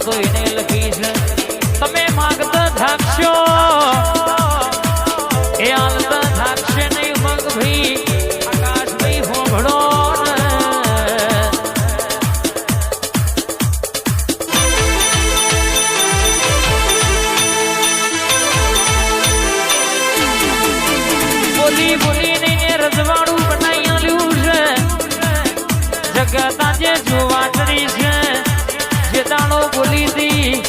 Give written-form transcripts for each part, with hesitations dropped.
તો એને લખી છે તમે માગતા થાકશો એ હાલતા થાકશે નહીં મંગ ભાઈ આકાશ ભાઈ હોભળો બોલી બોલીને રજવાડું બનાવી આલ્યું છે જગત આજે જોવાટરી છે જે દાડો બોલી દી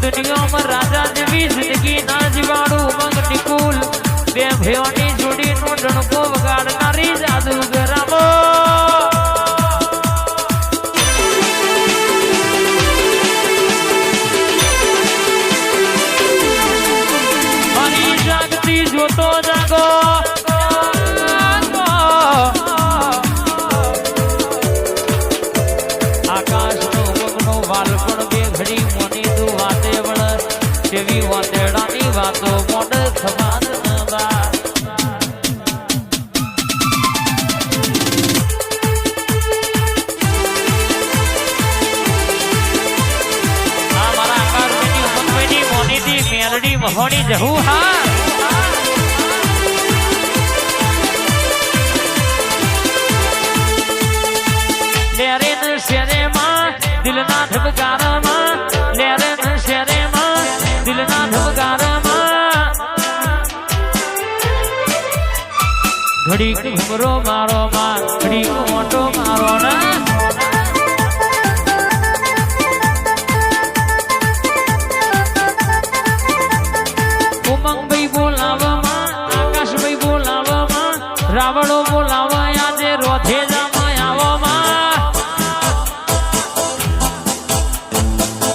દુનિયામાં રાજા જેવી જિંદગી ના જીવાડું મંગ નિકુલ બે ભયોની જોડીનો ડણકો વગાડનારી જાદુગરામો મારી જાગતી જોતો જાગો આકાશનો મગનો વાલપણ બે ઘડી મોની તું વાતે વળ જેવી વાતેડાની વાતો મોડ થવાન બા આ મારા આકાશની ઉમંગની મોનીથી મેલડી મહોણી જહું હા લેરેન શેરેમાં દિલના ધબકારામાં લેરેન શેરેમાં દિલના ધબકારામાં ઘડીક ઘુમરો મારો માં ઘડીક મોટો મારો ના ઉમંગભાઈ બોલાવવામાં આકાશભાઈ બોલાવવામાં રાવણો બોલાવા આજે રોધે જામાં આવવામાં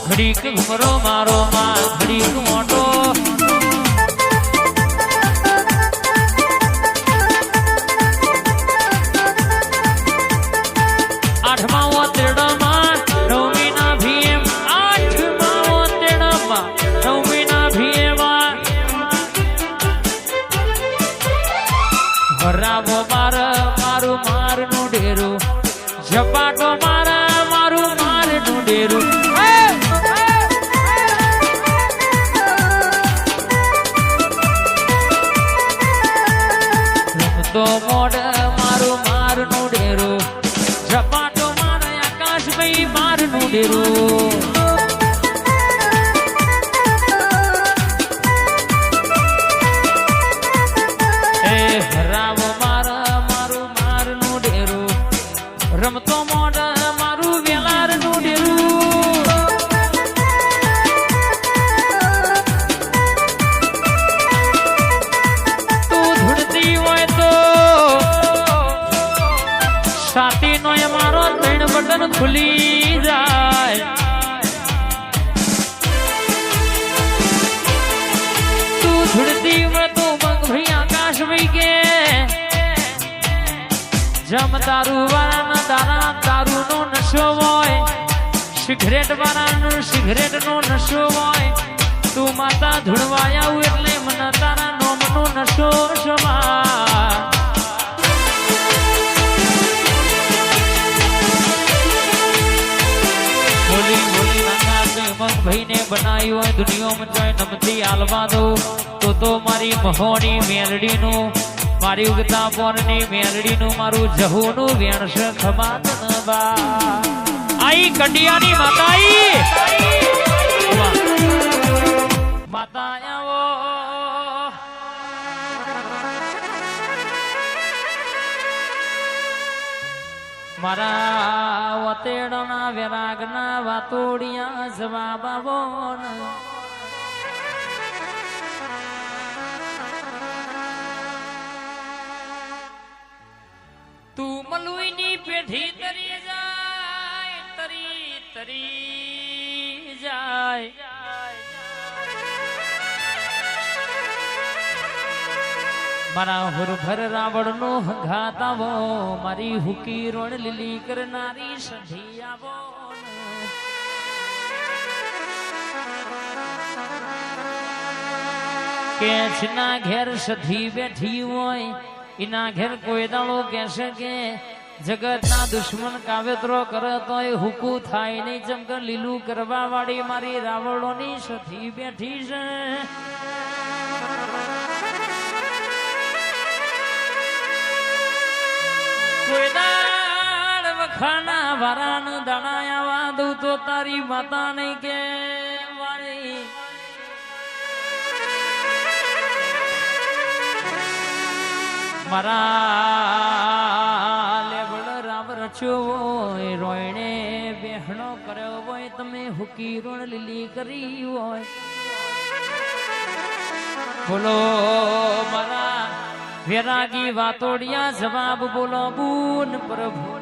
ઘડીક ઘુમરો મારો માં ઘડીક મોટો આઠમા ઓતેડામાં નવમીના ભીમ આઠમા ઓતેડામાં નવમીના ભીમાં હરાવો મારું મારનું ડેરું ઝપાટો મારું મારનું ડેરું તો મોડ મારું મારનું ડેરું ઝપાટો મારે આકાશભાઈ મારનું ડેરું એ હરાવો મારું મારનું ડેરું રમતો મોડ મારું વેલારનું ડેરું તું ધૂળતી હોય તો છાતીનો એ મારો ત્રણ બટન ખુલી જાય તું ધૂળતી હોય તો મંગ ભાઈ આકાશભાઈ કે જમ દારૂ વાળાના દારૂનો નશો હોય સિગરેટ વાળાનો સિગરેટનો નશો હોય તું માતા ધૂળવાયા એટલે મને તારા નોમનો નશો સમા બોલી બોલી મંગભાઈ ને બનાવ્યું હોય દુનિયામાં જોઈ નમતી આલવા દો તો મારી મહોની મેલડીનું મારી ઉગતા પોરની મેલડીનું મારું જહુનું વેણસ ખમાત બા આઈ કંડિયાની માતા આવો મારા વતેડના વેરાગના વાતોડિયા જવાબ આવો તું મલુઈની પેઢી તરી જાય તરી જાય મારા હુરભર રાવણનો હંઘાત આવો મારી હુકી રોણ લીલી કરનારી સધી આવો કે ના ઘેર સધી બેઠી હોય એના ઘેર કોઈ દાડો કહેશે કે જગતના દુશ્મન કાવેતરો કરે તો એ હુકુ થાય નહીં. ચમક લીલું કરવા વાળી મારી રાવણોની સથી બેઠી છે. કોઈ દાડ વખાના વારાનું દાણાયા વાદું તો તારી માતા નહીં કે વાળી મારા લેબડ રામ રચ્યો હોય રોયણે બેહણો કર્યો હોય તમે હુકી ઋણ લીલી કરી હોય. બોલો મારા વેરાગી વાતોડિયા જવાબ બોલો બુન પ્રભુ.